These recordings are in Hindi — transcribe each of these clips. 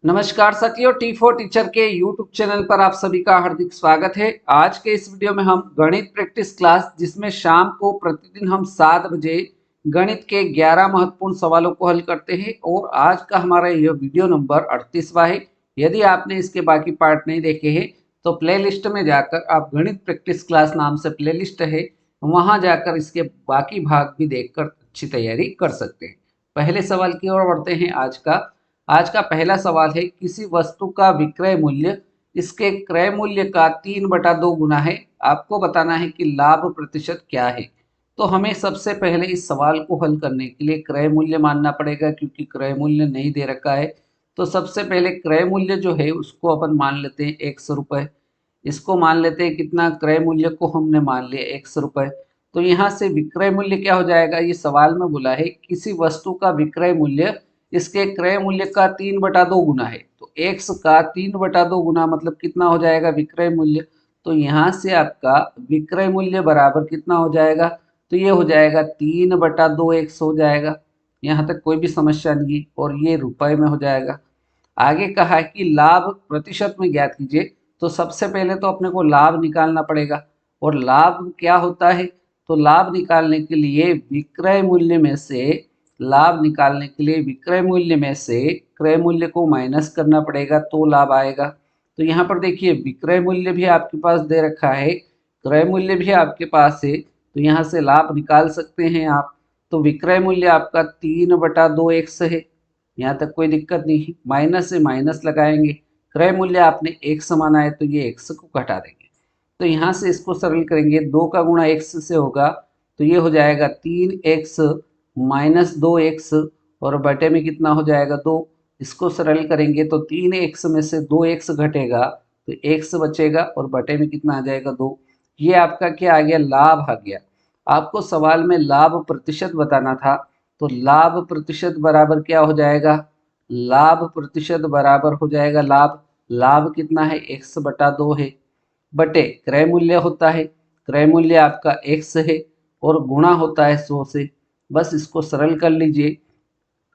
नमस्कार साथियों, T4 टीचर के YouTube चैनल पर आप सभी का हार्दिक स्वागत है। आज के इस वीडियो में हम गणित प्रैक्टिस क्लास, जिसमें शाम को प्रतिदिन हम 7 बजे गणित के 11 महत्वपूर्ण सवालों को हल करते हैं और आज का हमारा यह वीडियो नंबर 38वां है। यदि आपने इसके बाकी पार्ट नहीं देखे हैं तो प्लेलिस्ट में जाकर आप गणित प्रैक्टिस क्लास नाम से प्लेलिस्ट है, वहां जाकर इसके बाकी भाग भी देखकर अच्छी तैयारी कर सकते हैं। पहले सवाल की ओर बढ़ते हैं। आज का पहला सवाल है, किसी वस्तु का विक्रय मूल्य इसके क्रय मूल्य का 3/2 गुना है। आपको बताना है कि लाभ प्रतिशत क्या है। तो हमें सबसे पहले इस सवाल को हल करने के लिए क्रय मूल्य मानना पड़ेगा, क्योंकि क्रय मूल्य नहीं दे रखा है। तो सबसे पहले क्रय मूल्य जो है उसको अपन मान लेते हैं 100 रुपये। इसको मान लेते हैं कितना, क्रय मूल्य को हमने मान लिया 100 रुपये। तो यहाँ से विक्रय मूल्य क्या हो जाएगा, ये सवाल में बोला है किसी वस्तु का विक्रय मूल्य इसके क्रय मूल्य का 3/2 गुना है। तो x का 3/2 गुना मतलब कितना हो जाएगा विक्रय मूल्य। तो यहाँ से आपका विक्रय मूल्य बराबर कितना हो जाएगा, तो ये हो जाएगा 3/2x हो जाएगा। यहाँ तक कोई भी समस्या नहीं है और ये रुपए में हो जाएगा। आगे कहा है कि लाभ प्रतिशत में ज्ञात कीजिए। तो सबसे पहले तो अपने को लाभ निकालना पड़ेगा, और लाभ क्या होता है, तो लाभ निकालने के लिए विक्रय मूल्य में से क्रय मूल्य को माइनस करना पड़ेगा तो लाभ आएगा। तो यहाँ पर देखिए विक्रय मूल्य भी आपके पास दे रखा है, क्रय मूल्य भी आपके पास है, तो यहाँ से लाभ निकाल सकते हैं आप। तो विक्रय मूल्य आपका 3/2x है, यहाँ तक कोई दिक्कत नहीं है। माइनस से माइनस लगाएंगे, क्रय मूल्य आपने x माना है तो ये x को घटा देंगे। तो यहाँ से इसको सरल करेंगे, 2 का गुणा x से होगा तो ये हो जाएगा 3x माइनस 2x, और बटे में कितना हो जाएगा 2। इसको सरल करेंगे तो 3x में से 2x घटेगा तो x बचेगा और बटे में कितना आ जाएगा 2। ये आपका क्या आ गया, लाभ आ गया। आपको सवाल में लाभ प्रतिशत बताना था, तो लाभ प्रतिशत बराबर क्या हो जाएगा, लाभ प्रतिशत बराबर हो जाएगा लाभ कितना है, x/2 है, बटे क्रय मूल्य होता है, क्रय मूल्य आपका x है, और गुणा होता है 100 से। बस इसको सरल कर लीजिए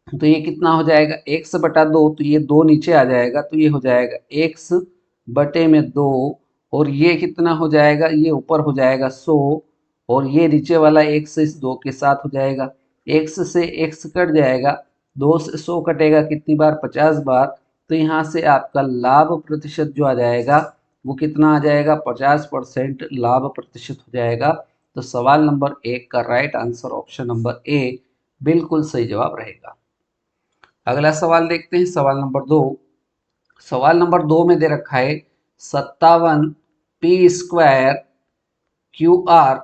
तो ये कितना हो जाएगा, x/2, तो ये 2 नीचे आ जाएगा तो ये हो जाएगा x/2, और ये कितना हो जाएगा, ये ऊपर हो जाएगा 100, और ये नीचे वाला x इस 2 के साथ हो जाएगा। x से x कट जाएगा, 2 से 100 कटेगा कितनी बार, 50 बार। तो यहाँ से आपका लाभ प्रतिशत जो आ जाएगा वो कितना आ जाएगा, 50% लाभ प्रतिशत हो जाएगा। तो सवाल नंबर 1 का right answer option number A बिल्कुल सही जवाब रहेगा। अगला सवाल देखते हैं, सवाल नंबर 2। सवाल नंबर 2 में दे रखा है 57p² QR,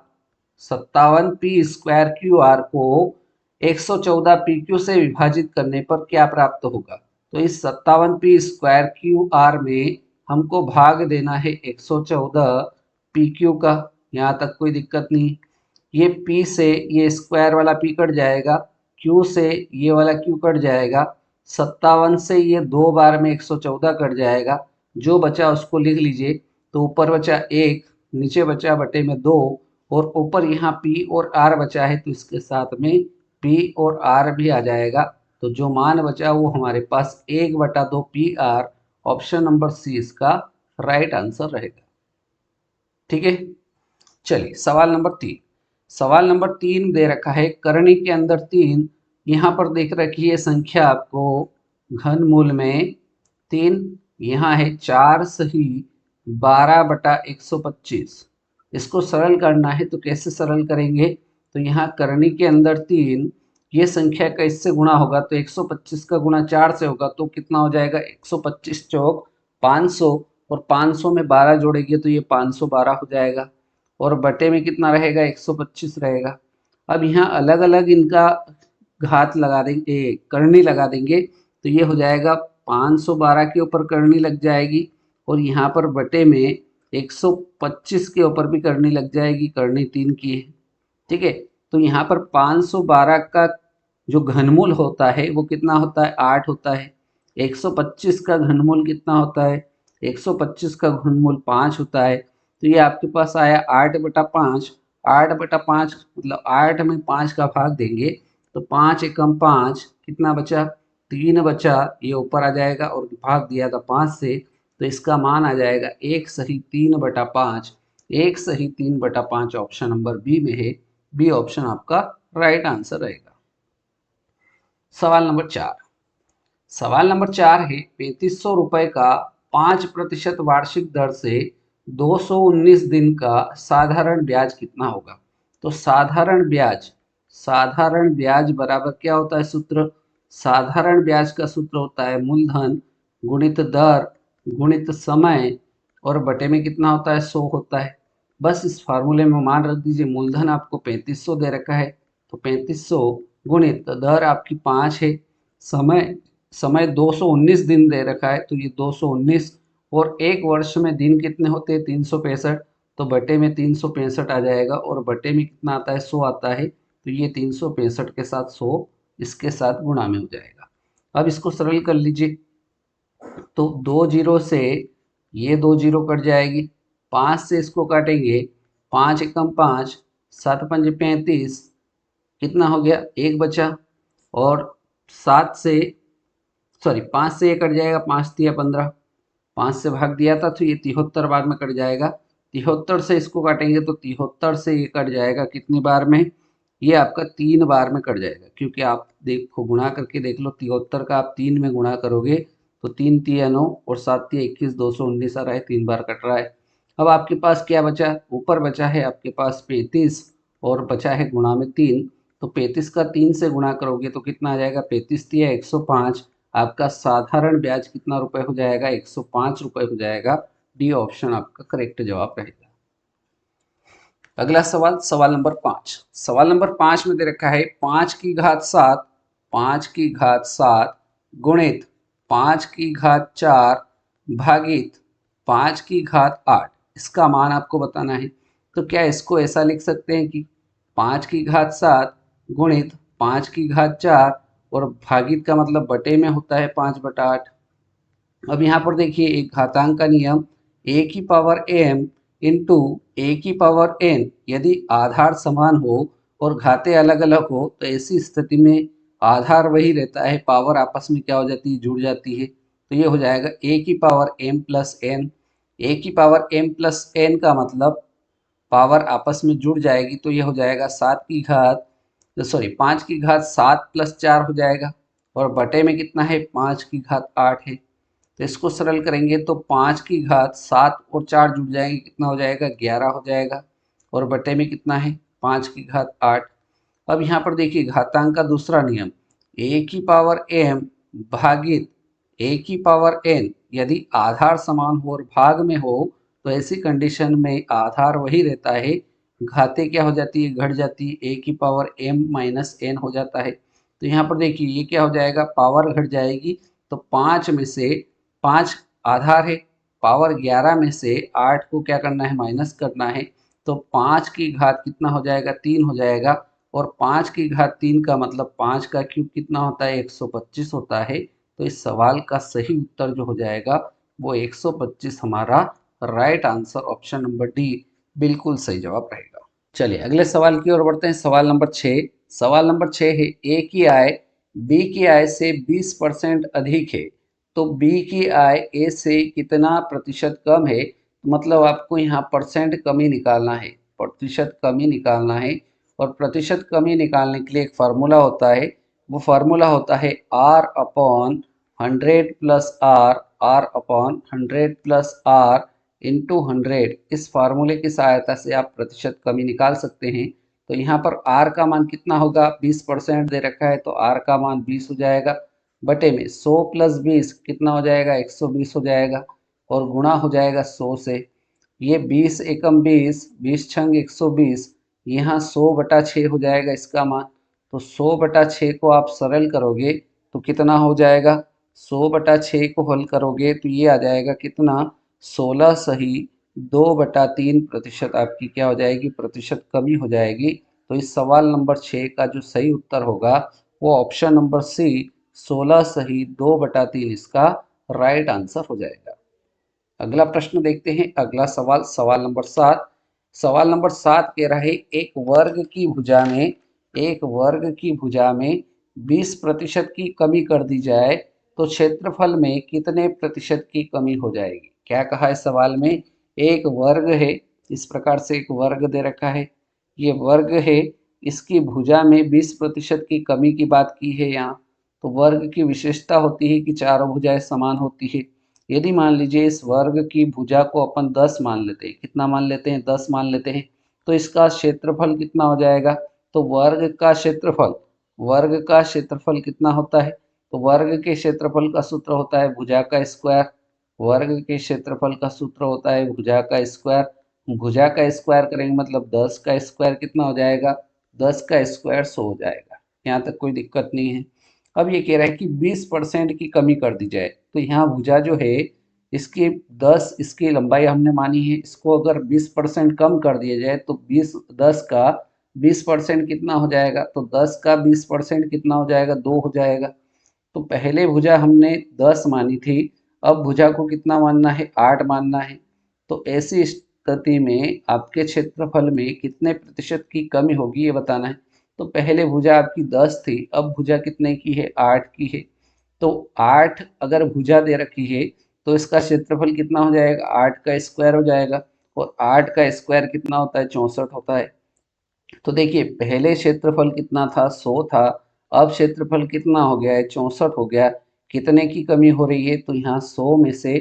57p² QR को 114 PQ से विभाजित करने पर क्या प्राप्त होगा। तो इस 57p² QR में हमको भाग देना है 114 PQ का। यहाँ तक कोई दिक्कत नहीं। ये P से ये स्क्वायर वाला P कट जाएगा, Q से ये वाला Q कट जाएगा, 57 से ये 2 बार में 114 कट जाएगा, जो बचा उसको लिख लीजिए। तो ऊपर बचा 1, नीचे बचा बटे में 2, और ऊपर यहाँ P और R बचा है तो इसके साथ में P और R भी आ जाएगा। तो जो मान बचा वो हमारे पास 1/2 PR, ऑप्शन नंबर सी इसका राइट आंसर रहेगा। ठीक है, चलिए सवाल नंबर 3। सवाल नंबर 3 दे रखा है करनी के अंदर 3, यहाँ पर देख रखी है संख्या आपको घनमूल में 3, यहाँ है 4 सही 12/125। इसको सरल करना है तो कैसे सरल करेंगे, तो यहाँ करनी के अंदर 3, ये संख्या का इससे गुणा होगा तो 125 का गुणा 4 से होगा तो कितना हो जाएगा, 125 चौक 500, और 500 में 12 जोड़ेंगे तो ये 512 हो जाएगा, और बटे में कितना रहेगा, 125 रहेगा। अब यहाँ अलग अलग इनका घात लगा देंगे, करनी लगा देंगे तो ये हो जाएगा 512 के ऊपर करनी लग जाएगी, और यहाँ पर बटे में 125 के ऊपर भी करनी लग जाएगी, करनी 3 की है। ठीक है, तो यहाँ पर 512 का जो घनमूल होता है वो कितना होता है, 8 होता है। 125 का घनमूल कितना होता है, 125 का घनमूल 5 होता है। तो ये आपके पास आया 8/5। 8/5 मतलब 8 में 5 का भाग देंगे तो 5 एकम 5 कितना बचा, 3 बचा, ये ऊपर आ जाएगा और भाग दिया था 5 से, तो इसका मान आ जाएगा 1 सही 3/5। 1 सही 3/5 ऑप्शन नंबर बी में है। बी ऑप्शन आपका राइट आंसर रहेगा। सवाल नंबर 4। सवाल नंबर 4 है 3500 रुपए का 5% वार्षिक दर से 219 दिन का साधारण ब्याज कितना होगा। तो साधारण ब्याज बराबर क्या होता है सूत्र। साधारण ब्याज का सूत्र होता है मूलधन गुणित दर गुणित समय और बटे में कितना होता है 100 होता है। बस इस फार्मूले में मान रख दीजिए, मूलधन आपको 3500 दे रखा है तो 3500 गुणित दर आपकी 5 है, समय समय 219 दिन दे रखा है तो ये 219, और एक वर्ष में दिन कितने होते हैं 365, तो बटे में 365 आ जाएगा और बटे में कितना आता है 100 आता है, तो ये 365 के साथ 100 इसके साथ गुणा में हो जाएगा। अब इसको सरल कर लीजिए, तो 2 जीरो से ये 2 जीरो कट जाएगी, 5 से इसको काटेंगे, 5 एकम 5, 7 पंजे 35, कितना हो गया 1 बचा, और 7 से 5 से ये कट जाएगा, 5 तिया 15, 5 से भाग दिया था तो ये 73 बार में कट जाएगा। 73 से इसको काटेंगे तो 73 से ये कट जाएगा कितनी बार में, ये आपका 3 बार में कट जाएगा, क्योंकि आप देखो गुणा करके देख लो, 73 का आप 3 में गुणा करोगे तो 3 तिया 9 और 7 तिया 21, 219 आ रहा है, 3 बार कट रहा है। अब आपके पास क्या बचा, ऊपर बचा है आपके पास 35 और बचा है गुणा में 3, तो 35 का 3 से गुणा करोगे तो कितना आ जाएगा, 35 तिया 105, आपका साधारण ब्याज कितना रुपए हो जाएगा, 105 रुपए हो जाएगा। डी ऑप्शन आपका करेक्ट जवाब रहेगा। अगला सवाल, सवाल नंबर 5। सवाल नंबर 5 में दे रखा है 5 की घात 7, 5 की घात 7 गुणित 5 की घात 4 भागित 5 की घात 8, इसका मान आपको बताना है। तो क्या इसको ऐसा लिख सकते हैं कि 5 की घात 7 गुणित 5 की घात 4 और भागित का मतलब बटे में होता है 5/8। अब यहाँ पर देखिए एक घातांक का नियम, ए की पावर m इंटू ए की पावर n, यदि आधार समान हो और घाते अलग अलग हो तो ऐसी स्थिति में आधार वही रहता है, पावर आपस में क्या हो जाती है, जुड़ जाती है। तो ये हो जाएगा ए की पावर m प्लस एन। ए की पावर m प्लस एन का मतलब पावर आपस में जुड़ जाएगी, तो ये हो जाएगा 5 की घात 7 प्लस 4 हो जाएगा, और बटे में कितना है 5 की घात 8 है। तो इसको सरल करेंगे तो 5 की घात 7 और 4 जुड़ जाएंगे, कितना हो जाएगा 11 हो जाएगा, और बटे में कितना है 5 की घात 8। अब यहाँ पर देखिए घातांक का दूसरा नियम, ए की पावर m भागित ए की पावर n, यदि आधार समान हो और भाग में हो तो ऐसी कंडीशन में आधार वही रहता है, घाते क्या हो जाती है, घट जाती है, ए की पावर m माइनस एन हो जाता है। तो यहाँ पर देखिए ये क्या हो जाएगा, पावर घट जाएगी, तो 5 में से 5 आधार है, पावर 11 में से 8 को क्या करना है, माइनस करना है, तो 5 की घात कितना हो जाएगा 3 हो जाएगा, और 5 की घात 3 का मतलब 5 का क्यूब कितना होता है 125 होता है। तो इस सवाल का सही उत्तर जो हो जाएगा वो 125 हमारा right answer option number D बिल्कुल सही जवाब रहेगा। चलिए अगले सवाल की ओर बढ़ते हैं। सवाल नंबर 6। सवाल नंबर 6 है ए की आय बी की आय से 20% अधिक है, तो बी की आय ए से कितना प्रतिशत कम है। मतलब आपको यहाँ परसेंट कमी निकालना है, प्रतिशत कमी निकालना है, और प्रतिशत कमी निकालने के लिए एक फार्मूला होता है, वो फार्मूला होता है R upon 100 plus R upon 100 plus R into 100। इस फार्मूले की सहायता से आप प्रतिशत कमी निकाल सकते हैं। तो यहाँ पर आर का मान कितना होगा, 20% दे रखा है तो आर का मान 20 हो जाएगा, बटे में 100 प्लस 20 कितना हो जाएगा 120 हो जाएगा, और गुणा हो जाएगा 100 से। ये 20 एकम 20, 20 छंग 120, यहाँ 100/6 हो जाएगा इसका मान। तो 100/6 को आप सरल करोगे तो कितना हो जाएगा, 100/6 को हल करोगे तो ये आ जाएगा कितना, 16 सही 2/3% आपकी क्या हो जाएगी, प्रतिशत कमी हो जाएगी। तो इस सवाल नंबर 6 का जो सही उत्तर होगा वो ऑप्शन नंबर सी 16 सही 2/3 इसका राइट आंसर हो जाएगा। अगला प्रश्न देखते हैं। अगला सवाल, सवाल नंबर 7। सवाल नंबर 7 कह रहा है एक वर्ग की भुजा में 20% की कमी कर दी जाए तो क्षेत्रफल में कितने प्रतिशत की कमी हो जाएगी। क्या कहा है सवाल में, एक वर्ग है, इस प्रकार से एक वर्ग दे रखा है, ये वर्ग है, इसकी भुजा में 20% की कमी की बात की है यहाँ। तो वर्ग की विशेषता होती है कि चारों भुजाएं समान होती है। यदि मान लीजिए इस वर्ग की भुजा को अपन 10 मान लेते हैं, कितना मान लेते हैं, 10 मान लेते हैं, तो इसका क्षेत्रफल कितना हो जाएगा। तो वर्ग का क्षेत्रफल कितना होता है, तो वर्ग के क्षेत्रफल का सूत्र होता है भुजा का स्क्वायर। वर्ग के क्षेत्रफल का सूत्र होता है भुजा का स्क्वायर। भुजा का स्क्वायर करेंगे मतलब 10 का स्क्वायर कितना हो जाएगा, 10 का स्क्वायर 100 हो जाएगा। यहाँ तक कोई दिक्कत नहीं है। अब ये कह रहा है कि 20% की कमी कर दी जाए, तो यहाँ भुजा जो है इसकी 10, इसकी लंबाई हमने मानी है, इसको अगर 20% कम कर दिया जाए तो 10 का 20% कितना हो जाएगा, तो 10 का 20% कितना हो जाएगा, 2 हो जाएगा। तो पहले भुजा हमने 10 मानी थी, अब भुजा को कितना मानना है, 8 मानना है। तो ऐसी स्थिति में आपके क्षेत्रफल में कितने प्रतिशत की कमी होगी ये बताना है। तो पहले भुजा आपकी 10 थी, अब भुजा कितने की है, 8 की है। तो 8 अगर भुजा दे रखी है तो इसका क्षेत्रफल कितना हो जाएगा, 8 का स्क्वायर हो जाएगा। और 8 का स्क्वायर कितना होता है, 64 होता है। तो देखिए पहले क्षेत्रफल कितना था, 100 था, अब क्षेत्रफल कितना हो गया है, 64 हो गया। कितने की कमी हो रही है, तो यहाँ 100 में से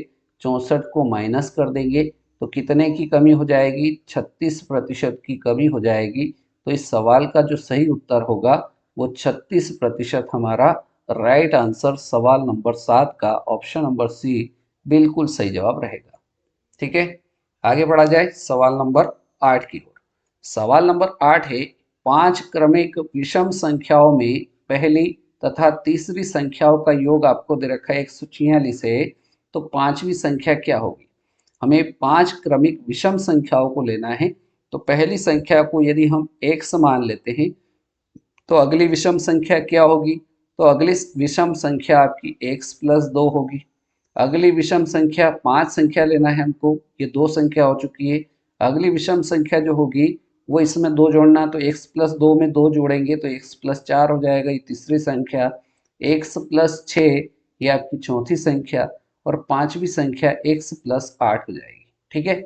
64 को माइनस कर देंगे तो कितने की कमी हो जाएगी, 36% की कमी हो जाएगी। तो इस सवाल का जो सही उत्तर होगा वो 36% हमारा राइट आंसर सवाल नंबर 7 का ऑप्शन नंबर सी बिल्कुल सही जवाब रहेगा। ठीक है, आगे बढ़ा जाए सवाल नंबर 8 की ओर। सवाल नंबर 8 है, 5 क्रमिक विषम संख्याओं में पहली तथा तीसरी संख्याओं का योग आपको दे रखा है 146 है, तो पांचवी संख्या क्या होगी। हमें 5 क्रमिक विषम संख्याओं को लेना है। तो पहली संख्या को यदि हम x मान लेते हैं तो अगली विषम संख्या क्या होगी, तो अगली विषम संख्या आपकी x+2 होगी। अगली विषम संख्या 5 संख्या लेना है हमको, ये 2 संख्या हो चुकी है। अगली विषम संख्या जो होगी वो इसमें 2 जोड़ना, तो x+2 में 2 जोड़ेंगे तो x+4 हो जाएगा, ये तीसरी संख्या। x+6 ये आपकी चौथी संख्या, और पांचवी संख्या x+8 हो जाएगी। ठीक है,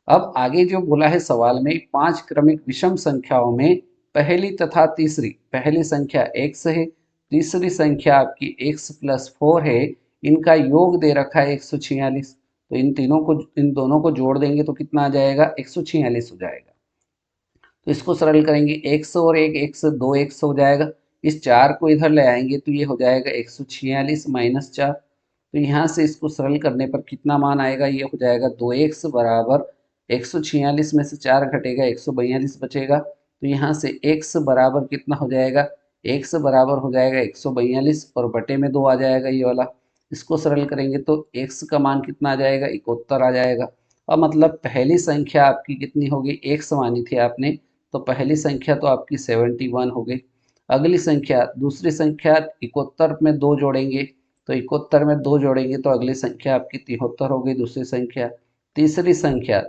अब आगे जो बोला है सवाल में, 5 क्रमिक विषम संख्याओं में पहली तथा तीसरी, पहली संख्या x है, तीसरी संख्या आपकी x+4 है, इनका योग दे रखा है 146। तो इन दोनों को जोड़ देंगे तो कितना आ जाएगा, 146 हो जाएगा। तो इसको सरल करेंगे, x और एक x 2x हो जाएगा। इस 4 को इधर ले आएंगे तो ये हो जाएगा 146 माइनस 4। तो यहाँ से इसको सरल करने पर कितना मान आएगा, ये हो जाएगा 2x बराबर 146 में से 4 घटेगा 142 बचेगा। तो यहाँ से x बराबर कितना हो जाएगा, x बराबर हो जाएगा 142 और बटे में 2 आ जाएगा ये वाला। इसको सरल करेंगे तो x का मान कितना आ जाएगा, 71 आ जाएगा। अब मतलब पहली संख्या आपकी कितनी होगी, x मानी थी आपने, तो पहली संख्या तो आपकी 71 हो गई। अगली संख्या, दूसरी संख्या 71 में 2 जोड़ेंगे, तो 71 में 2 जोड़ेंगे तो अगली संख्या आपकी 73 हो गई, दूसरी संख्या। तीसरी संख्या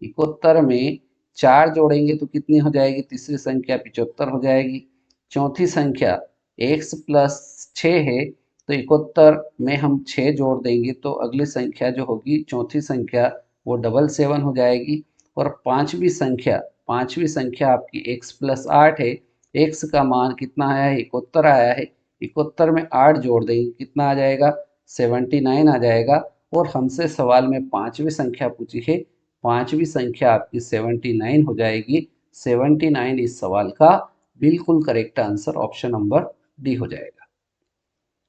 71 में 4 जोड़ेंगे तो कितनी हो जाएगी, तीसरी संख्या 75 हो जाएगी। चौथी संख्या x+6 है, तो 71 में हम 6 जोड़ देंगे तो अगली संख्या जो होगी, चौथी संख्या, वो 777 हो जाएगी। और पांचवी संख्या आपकी x+8 है, x का मान कितना आया है, 71 आया है। 71 में 8 जोड़ देंगे कितना आ जाएगा, 79 आ जाएगा। और हमसे सवाल में पांचवी संख्या पूछी है, पांचवी संख्या आपकी 79 हो जाएगी। 79 इस सवाल का बिल्कुल correct answer option number D हो जाएगा।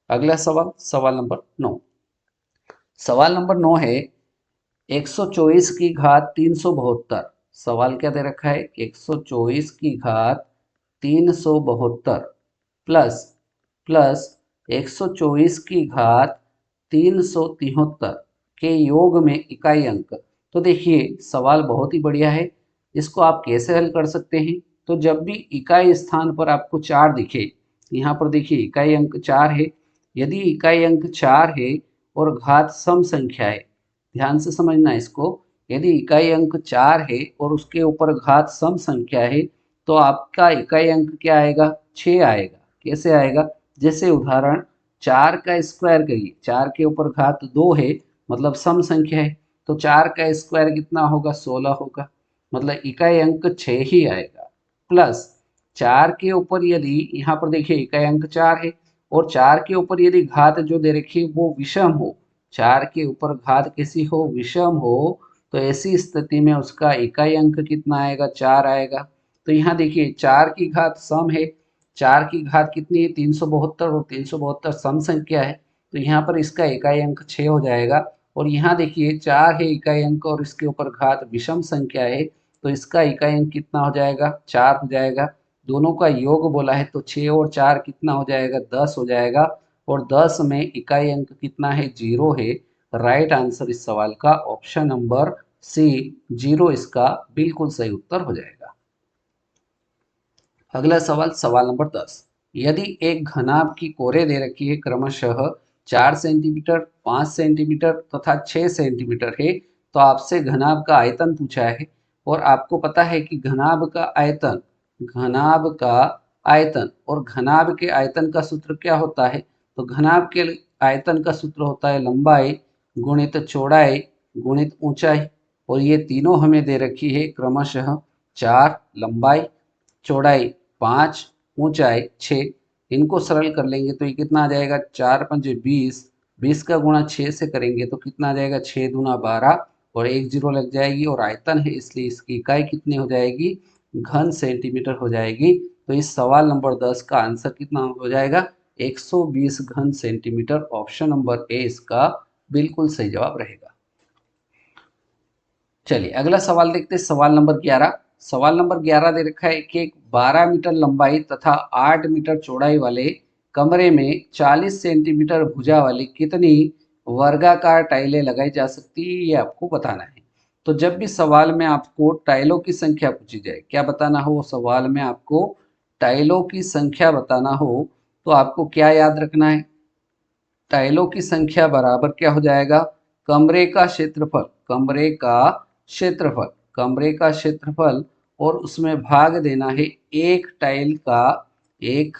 अगला सवाल, सवाल नंबर 9। सवाल नंबर 9 है, 124 की घात 372। सवाल क्या दे रखा है, 124 की घात 372 प्लस प्लस 124 की घात 373 के योग में इकाई अंक। तो देखिए सवाल बहुत ही बढ़िया है, इसको आप कैसे हल कर सकते हैं। तो जब भी इकाई स्थान पर आपको 4 दिखे, यहाँ पर देखिए इकाई अंक 4 है, यदि इकाई अंक 4 है और घात सम संख्या है, ध्यान से समझना इसको, यदि इकाई अंक 4 है और उसके ऊपर घात सम संख्या है तो आपका इकाई अंक क्या आएगा, 6 आएगा। कैसे आएगा, जैसे उदाहरण 4 का स्क्वायर करिए, 4 के ऊपर घात 2 है मतलब सम संख्या है, तो 4 का स्क्वायर कितना होगा, 16 होगा, मतलब इकाई अंक 6 ही आएगा। प्लस 4 के ऊपर यदि यहाँ पर देखिए इकाई अंक 4 है और 4 के ऊपर यदि घात जो दे रखी है वो विषम हो, 4 के ऊपर घात कैसी हो, विषम हो, तो ऐसी स्थिति में उसका इकाई अंक कितना आएगा, 4 आएगा। तो यहाँ देखिए 4 की घात सम है, 4 की घात कितनी है, 372 और 372 सम संख्या है, तो यहाँ पर इसका इकाई अंक 6 हो जाएगा। और यहाँ देखिए 4 है इकाई अंक और इसके ऊपर घात विषम संख्या है, तो इसका इकाई अंक कितना हो जाएगा, 4 हो जाएगा। दोनों का योग बोला है तो 6 और 4 कितना हो जाएगा, 10 हो जाएगा। और 10 में इकाई अंक कितना है, 0 है। राइट आंसर इस सवाल का ऑप्शन नंबर सी 0 इसका बिल्कुल सही उत्तर हो जाएगा। अगला सवाल, सवाल नंबर 10। यदि एक घनाभ की कोरे दे रखी है क्रमशः 4 सेंटीमीटर, 5 सेंटीमीटर तथा 6 सेंटीमीटर है, तो आपसे घनाभ का आयतन पूछा है और आपको पता है कि घनाभ का आयतन, घनाभ का आयतन और घनाभ के आयतन का सूत्र क्या होता है, तो घनाभ के आयतन का सूत्र होता है लंबाई गुणित चौड़ाई गुणित ऊंचाई, और ये तीनों हमें दे रखी है क्रमशः 4 लंबाई, चौड़ाई 5, ऊंचाई 6। इनको सरल कर लेंगे तो ये कितना आ जाएगा, 4 पंजे 20, 20 का गुणा 6 से करेंगे तो कितना आ जाएगा, 6 दूना 12 और 1 जीरो लग जाएगी, और आयतन है इसलिए इसकी इकाई कितनी हो जाएगी, घन सेंटीमीटर हो जाएगी। तो इस सवाल नंबर 10 का आंसर कितना हो जाएगा, 120 घन सेंटीमीटर। ऑप्शन नंबर ए इसका बिल्कुल सही जवाब रहेगा। चलिए अगला सवाल देखते हैं, सवाल नंबर 11। सवाल नंबर 11 दे रखा है कि एक 12 मीटर लंबाई तथा 8 मीटर चौड़ाई वाले कमरे में 40 सेंटीमीटर भुजा वाली कितनी वर्गाकार टाइलें लगाई जा सकती है, ये आपको बताना है। तो जब भी सवाल में आपको टाइलों की संख्या पूछी जाए, क्या बताना हो, सवाल में आपको टाइलों की संख्या बताना हो, तो आपको क्या याद रखना है, टाइलों की संख्या बराबर क्या हो जाएगा, कमरे का क्षेत्रफल, कमरे का क्षेत्रफल, कमरे का क्षेत्रफल, और उसमें भाग देना है एक टाइल का, एक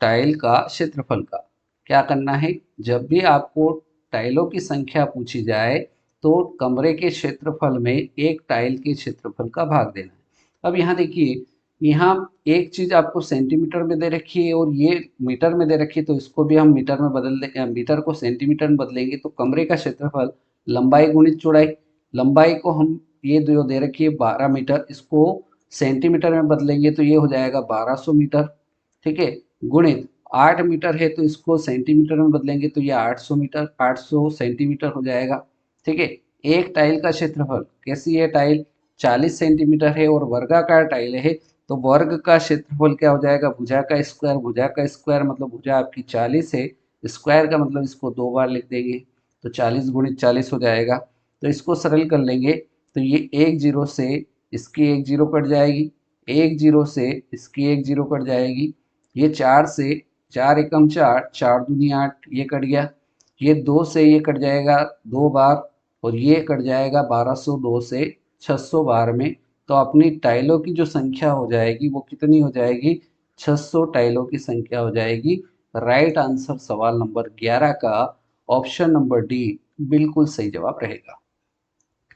टाइल का क्षेत्रफल का। क्या करना है, जब भी आपको टाइलों की संख्या पूछी जाए तो कमरे के क्षेत्रफल में एक टाइल के क्षेत्रफल का भाग देना है। अब यहाँ देखिए, यहाँ एक चीज आपको सेंटीमीटर में दे रखी है और ये मीटर में दे रखी है, तो इसको भी हम मीटर में बदल दे, मीटर को सेंटीमीटर में बदलेंगे तो कमरे का क्षेत्रफल लंबाई गुणित चौड़ाई, लंबाई को हम ये जो दे रखी है 12 मीटर, इसको सेंटीमीटर में बदलेंगे तो ये हो जाएगा 1200 मीटर, ठीक है, गुणित 8 मीटर है तो इसको सेंटीमीटर में बदलेंगे तो ये 800 मीटर, 800 सेंटीमीटर हो जाएगा, ठीक है। एक टाइल का क्षेत्रफल, कैसी है टाइल, 40 सेंटीमीटर है और वर्गाकार टाइल है, तो वर्ग का क्षेत्रफल क्या हो जाएगा, भुजा का स्क्वायर, भुजा का स्क्वायर मतलब भुजा आपकी 40 है, स्क्वायर का मतलब इसको 2 बार लिख देंगे तो 40 गुणित 40 हो जाएगा। तो इसको सरल कर लेंगे तो ये 1 जीरो से इसकी 1 जीरो कट जाएगी, 1 जीरो से इसकी 1 जीरो कट जाएगी, ये 4 से 4 एकम 4, 4 दूनी 8, ये कट गया, ये 2 से ये कट जाएगा 2 बार, और ये कट जाएगा 1202 से 600 बार में। तो अपनी टाइलों की जो संख्या हो जाएगी वो कितनी हो जाएगी, 600 टाइलों की संख्या हो जाएगी। राइट आंसर सवाल नंबर 11 का ऑप्शन नंबर डी बिल्कुल सही जवाब रहेगा,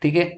ठीक है।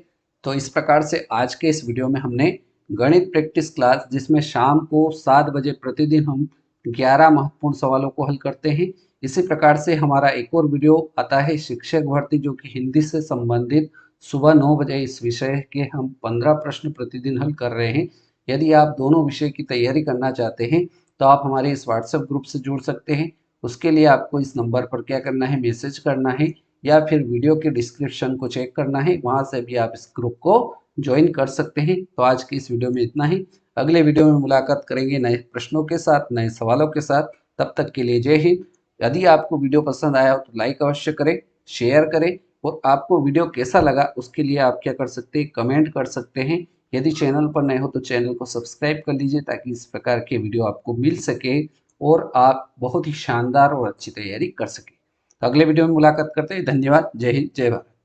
तो इस प्रकार से आज के इस वीडियो में हमने गणित प्रैक्टिस क्लास, जिसमें शाम को 7 बजे प्रतिदिन हम 11 महत्वपूर्ण सवालों को हल करते हैं, इसी प्रकार से हमारा एक और वीडियो आता है शिक्षक भर्ती, जो कि हिंदी से संबंधित, सुबह 9 बजे इस विषय के हम 15 प्रश्न प्रतिदिन हल कर रहे हैं। यदि आप दोनों विषय की तैयारी करना चाहते हैं तो आप हमारे इस व्हाट्सएप ग्रुप से जुड़ सकते हैं। उसके लिए आपको इस नंबर पर क्या करना है, मैसेज करना है या फिर वीडियो के डिस्क्रिप्शन को चेक करना है, वहां से भी आप इस ग्रुप को ज्वाइन कर सकते हैं। तो आज की इस वीडियो में इतना ही, अगले वीडियो में मुलाकात करेंगे नए प्रश्नों के साथ, नए सवालों के साथ। तब तक के लिए जय हिंद। यदि आपको वीडियो पसंद आया हो तो लाइक अवश्य करें, शेयर करें, और आपको वीडियो कैसा लगा उसके लिए आप क्या कर सकते हैं, कमेंट कर सकते हैं। यदि चैनल पर नए हो तो चैनल को सब्सक्राइब कर लीजिए ताकि इस प्रकार के वीडियो आपको मिल सके और आप बहुत ही शानदार और अच्छी तैयारी कर सकें। अगले वीडियो में मुलाकात करते हैं। धन्यवाद। जय हिंद, जय भारत।